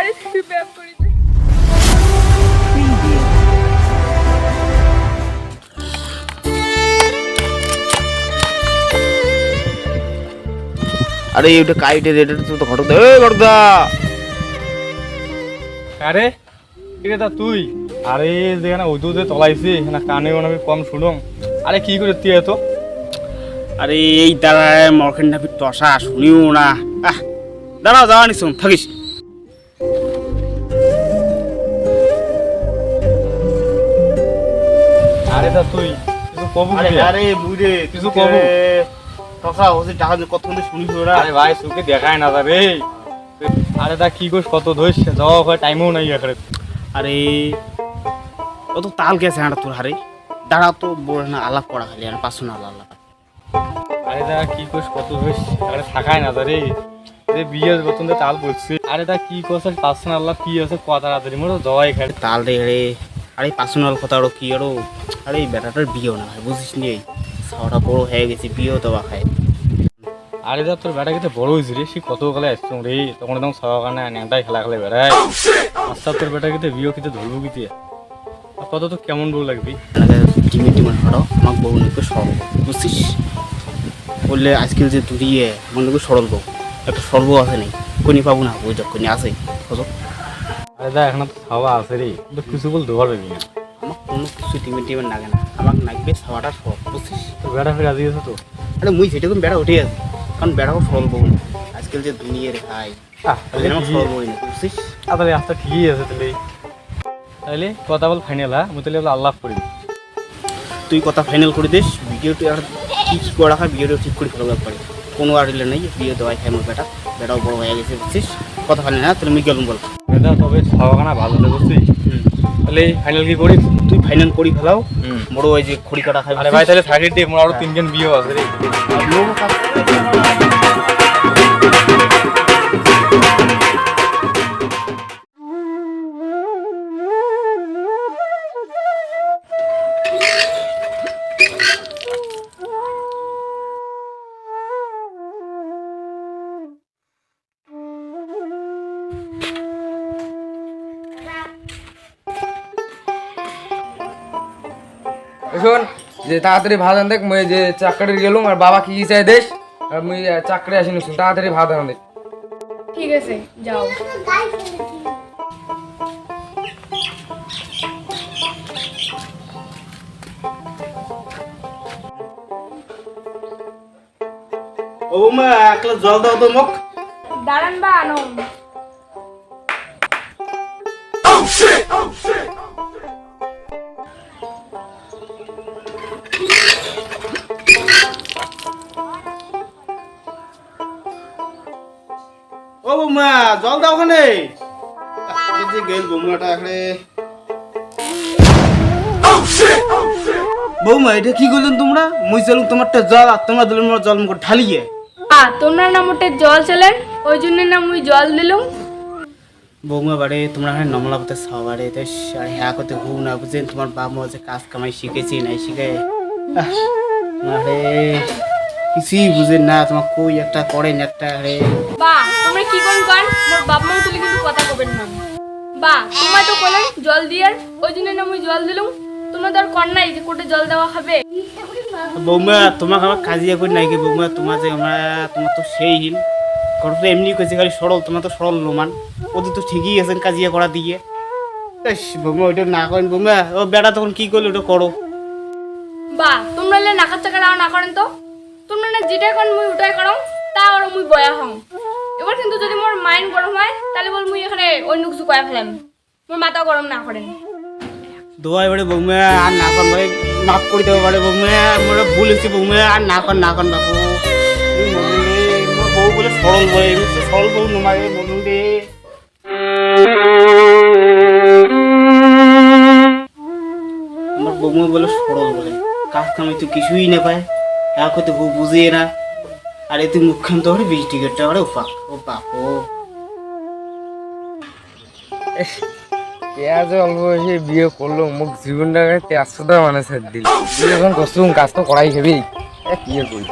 বাড়ি থেকে ব্যায়াম করি না। আরে এটা কাইটে রেটে তো ঘটক দা ঘটকদা। আরে কিরে তা তুই? আরে যেখানে উদুতে তলাইছি না কানে আমি কম শুনুম। আরে কি করে তুই এত? আরে এই দাঁড়ায় মরখেন না টসা শুনিও না। দাঁড়াও যাওয়া নিছুন থাকিস। আরে তা তুই কিছু কবু আরে কি? আরে বুইরে কিছু কবু? টসা হচ্ছে টাকা কতক্ষণ শুনিস ওরা। আরে ভাই সুকে দেখায় না রে। আরে তা কি কইস কত ধইস যাওয়া হয় টাইমও নাই এখানে। আরে ও তো তাল গেছে হাঁটা তোর হারে। দাঁড়া তো বড় না আলাপ করা খালি আর পাঁচশো না আলাপ। আরে তা কি কইস কত ধইস আরে থাকায় না রে। যে বিয়ের বেতন তাল বলছি। আরে তা কি কইছ পার্সোনাল আল্লাহ কি আছে কত তাড়াতাড়ি মোর যাওয়াই খালি। তাল রে রে আরে পার্সোনাল কথা আরো কি আরো। আরে এই বেটাটার বিয়েও না ভাই বুঝিস নি সাওটা বড় হয়ে গেছে বিয়েও তো খায়। আরে দা তোর বেটা কিন্তু বড় হয়েছে রে সে কত কালে আসছো রে তখন একদম সবার কারণে নেটাই খেলা খেলে বেড়ায় আচ্ছা তোর বেটা কিন্তু বিয়ে কিন্তু ধরবো কি দিয়ে কত তো কেমন বউ লাগবি টিমে টিমে হারো আমাকে বউ নাকি সরল বুঝছিস বললে আজকাল যে দূরিয়ে আমার নাকি সরল বউ একটা সর্ব আছে নেই কোনি পাবো না বই যখন আছে কত। আরে দা এখন তো খাওয়া আছে রে তো কিছু বল দেওয়ার পাবি না আমার কোনো কিছু টিমে টিমে লাগে না আমাকে লাগবে খাওয়াটা সরল বুঝছিস। তোর বেটা ফিরে রাজি আছে তো আরে মুই সেটা কোন বেড়া উঠে আছে কারণ বেড়াও সরল বউ না আজকাল যে দুনিয়ে রে ভাই আমার সরল বই না বুঝছিস। তাহলে আস্তে ঠিকই আছে তাহলে তাহলে কথা বল ফাইনাল হ্যাঁ আমি তাহলে আল্লাহ করি তুই কথা ফাইনাল করে দিস ভিডিওটি আর কি কী করা হয় ভিডিওটা ঠিক করে ফেলো একবারে কোনো আর দিলে নেই বিয়ে দেওয়াই খাই আমার বেটাও বড় হয়ে গেছে বুঝছিস কথা ফাইনাল হ্যাঁ তাহলে আমি গেলাম বল। বেটা তবে খাওয়া খানা ভালো তো বুঝছিস তাহলে ফাইনাল কি করি তুই ফাইনাল করি ফেলাও বড় ওই যে খড়ি কাটা খাই। আরে ভাই তাহলে থাকি দে মোর আরো তিনজন বিয়ে আছে রে শোন যে তাড়াতাড়ি ভাত আন দেখ মুই যে চাকরি গেলুম আর বাবা কি চাই দেশ আর মুই চাকরি আসিনি শুন তাড়াতাড়ি ভাত আন দেখ। ঠিক আছে যাও। ও মা একলা জল দাও তো মুখ। দাঁড়ান বা আনো। ও বৌমা জল দাও ওখানে যে গেল বৌমাটা এখানে। বৌমা এটা কি করলেন তোমরা মুই চালুন তোমারটা জল আর তোমরা দিলেন আমার জল মুখ ঢালিয়ে। তোমরা না মোটে জল চলেন ওই জন্য না মুই জল দিলুম। বৌমা বাড়ে তোমরা এখানে নমলা পথে সবারে তো আর হ্যাঁ করতে হু না বুঝেন তোমার বাপ মা যে কাজ কামাই শিখেছি নাই শিখে আরে কিছুই বুঝেন না তোমার কই একটা করেন একটা আরে। বা তোমরা কি কোন কান মোর বাপ মা তুলি কিন্তু কথা কবেন না। বা তোমার তো বলেন জল দিয়ার ওই জন্য না মুই জল দিলুম। তোমরা তো আর কর নাই যে কোটে জল দেওয়া হবে। বৌমা তোমাকে আমার কাজিয়া করি নাই কি বৌমা তোমার যে আমরা তোমার তো সেই হিন ঘটনা তো এমনি কইছে খালি সরল তোমার তো সরল লোমান ওদের তো ঠিকই আছেন কাজিয়া করা দিয়ে। বৌমা ওইটা না করেন বৌমা ও বেটা তখন কি করলো ওটা করো। বা তোমরা লে নাকার চাকা না করেন তো তোমরা না যেটাই করেন মুই ওটাই করো তা আর মুই বয়া হং। এবার কিন্তু যদি মোর মাইন্ড গরম হয় তাহলে বল মুই এখানে অন্য কিছু কয়া ফেলাম মোর মাথা গরম না করেন। দোয়া এবারে বৌমা আর না কর ভাই মাফ করে দেবো পারে বৌমা মোর ভুল হয়েছে বৌমা আর না কর বাবু মোর বউ বলে সরল বই সরল বউ নমারে বলুন রে। আমার বৌমা বলে সরল বলে কাজ কামাই তো কিছুই না পায় এক হয়তো বউ বুঝিয়ে না আর এতে মুখখান তো বিশ টিকিটটা ওরে ও বাপ ও পেঁয়াজ অল্প বয়সে বিয়ে করলো মুখ জীবনটাকে 400টা মানে ছেড়ে দিল বিয়ে যখন করছুম কাজ তো করাই খাবি কি আর করি।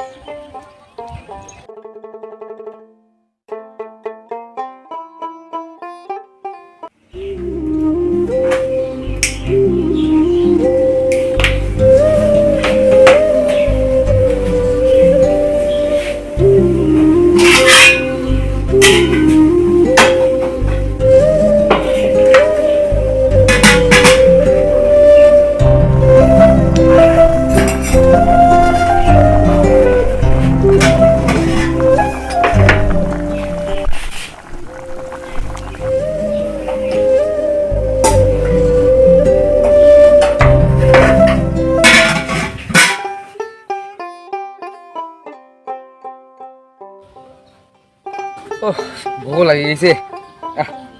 ও ভোগ লাগিয়ে গেছে।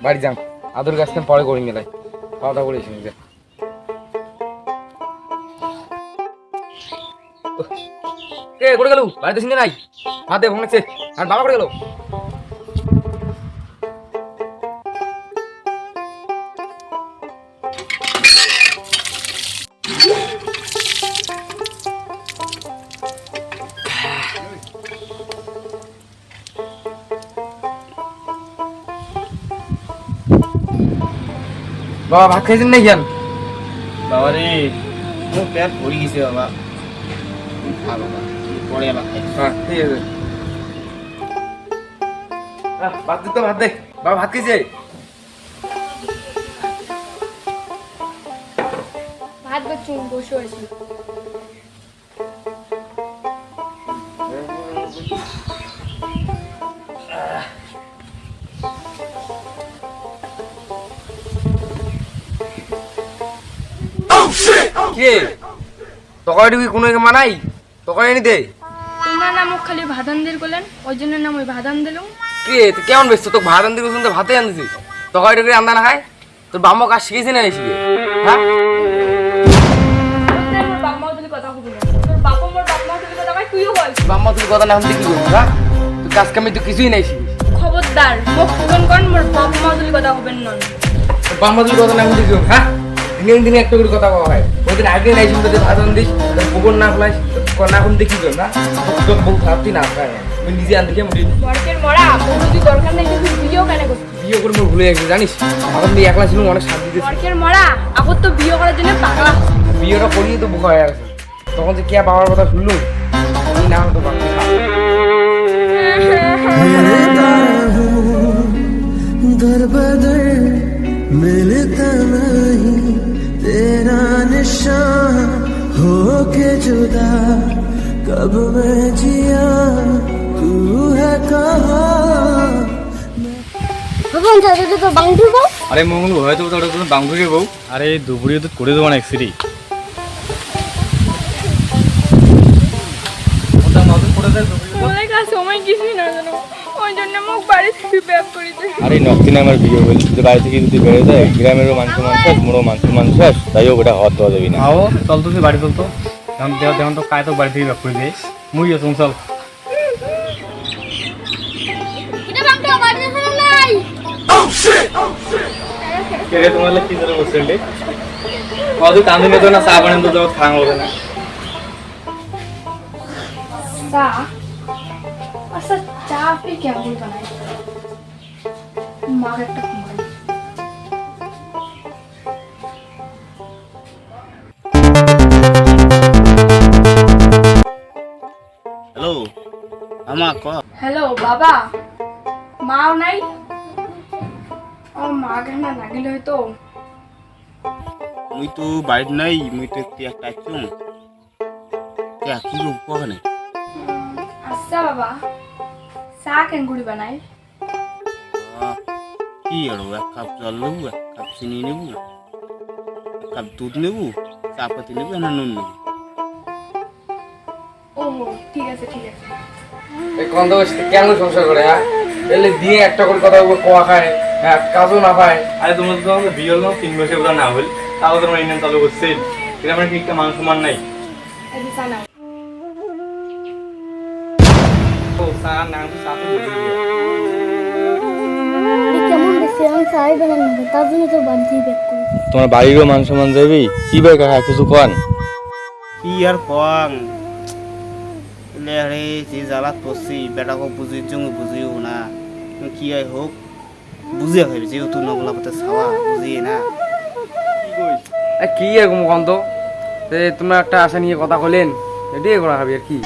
বাড়ি যান, আদর গাছ পরে করি মেলায়, খাওয়া দাওয়া করে এসে নিজে। কে করে গেল? বাড়িতে শুনে নাই, হাতে ভোগ লাগছে। আর বাবা করে গেল? বাবা ভাত খাইছেন নাই কেন? বাবা রে মোৰ পেট ভৰি গেছে বাবা। খা বাবা, পরে আবার খাই। হ্যাঁ ঠিক আছে। ভাত দিতে ভাত দে। বাবা ভাত খাইছে? ভাত বাচ্চু বসে আছি। কে তকারি কি কোনো মানাই? তকারি এনে দে। তোমরা না মোক খালি ভাত আনদের করলেন, ওই জন্য না মই ভাত আন দিলাম। কে তুই কেমন ব্যস্ত? তোকে ভাত আনতে গেছিস, ভাতে আনতেছিস, তকারি টুকরি আন্দা না খায়? তোর বাম্মা কাজ শিখেছে না শিখে? হ্যাঁ মোর বাপ মা যদি কথা কবি না, তোর বাপ মোর বাপ মা যদি কথা কয় তুইও বল। বাম্মা তুই কথা না শুনতে কি করবি? হ্যাঁ তুই কাজ কামে তুই কিছুই নাই শিখিস। খবরদার মোক ফোন কর, মোর বাপ মা যদি কথা কবেন নন। তোর বাম্মা তুই কথা না শুনতে কি করবি? হ্যাঁ দিনে দিনে একটা করে কথা কওয়া হয়। ওইদিন আগে নাই শুনতে ভাত আনদিস, তোর গোবর না ফেলাইস, না শুনতে কি করবি? না তোর বউ খারাপ তুই না খায়, তুই নিজে আনতে কে মুড়ি বরকের মরা বউ যদি দরকার নেই তুই বিয়েও কেন করছিস? বিয়ে করে মোর ভুলে গেছি জানিস? এখন তুই একলা ছিল অনেক শান্তি দিতে। বরকের মরা আগত তো বিয়ে করার জন্য পাগলা। বিয়েটা করিয়ে তো বোকা হয়ে গেছে। তখন যে কে বাবার কথা শুনলুম, আমি না হতো বাকি दर बदर मिलता नहीं तेरा निशान हो के जुदा कब मैं जिया तू है कहाँ ভগবান সাথে তো বাংলা বউ আরে মঙ্গল হয়তো তোর কোনো বাংধুকে বউ। আরে দুপুরে তো করে দেবো না এক্সিরি। বলে কাজ সময় কিছুই না জানো, ওই জন্য মোক বাড়ি থেকে ব্যাপ করেছে। আরে নকদিনে আমার বিয়ে হল, যদি বাড়ি থেকে যদি বেড়ে যায় গ্রামেরও মানুষ মানুষ মোরও মানুষ তাই হোক ওটা হওয়ার দেওয়া যাবি না। আও চল তুই বাড়ি চল তো, এখন দেওয়া তো কায় তো বাড়ি থেকে ব্যাপ করে দিস। মুই আছো চল। এটা বাংলা বাড়ি এখানে নাই। কে রে তোমার কি জন্য বসছেন রে? কত কান্দে তো না চা বানান তো যাও খাওয়া হবে না। চা আচ্ছা, চা আপনি কেমন বানায়? মার একটা কুমার। হ্যালো আমা ক। হ্যালো বাবা, মাও নাই? ও মা কেন লাগিল হয়তো। মুই তো বাড়িত নাই, মুই তো একটা আইছুম। কে কি কোখানে? আচ্ছা বাবা, চা কেঙ্গুড়ি বানাই? কি আরো এক কাপ জল নেবু, এক কাপ চিনি নেবু, এক কাপ দুধ নেবু, চা পাতি নেবু, না নুন নেবু। ও ঠিক আছে ঠিক আছে। এই কন্দ কেন সংসার করে? হ্যাঁ এলে দিয়ে একটা করে কথা বলবো, কোয়া খায়, হ্যাঁ কাজও না পায়। আরে তোমার তো আমাদের বিয়ে হলো 3 বছর বোধ না হল, তাও তোমার ইন্ডিয়ান চালু করছে। এটা আমার কি একটা মান সম্মান নাই? এই যে চা নাও। ও চা না তো চা তো বলে দিও। কেমন দেখছি আমি চাই বানানো না, তার জন্য তো বাড়ি ব্যাক করেছি। তোমার বাড়িরও মান সম্মান যাবি কি ভাই কাকা কিছু কন? কি আর কং এলে আরে যে জ্বালাত পড়ছি বেটাকে বুঝিয়েছ বুঝিও না, কি আই হোক বুঝিয়ে হবে যেহেতু নগলা পথে ছাওয়া বুঝিয়ে না। কি এরকম কন্দ তোমরা একটা আশা নিয়ে কথা বলেন, এটাই করা হবে আর কি।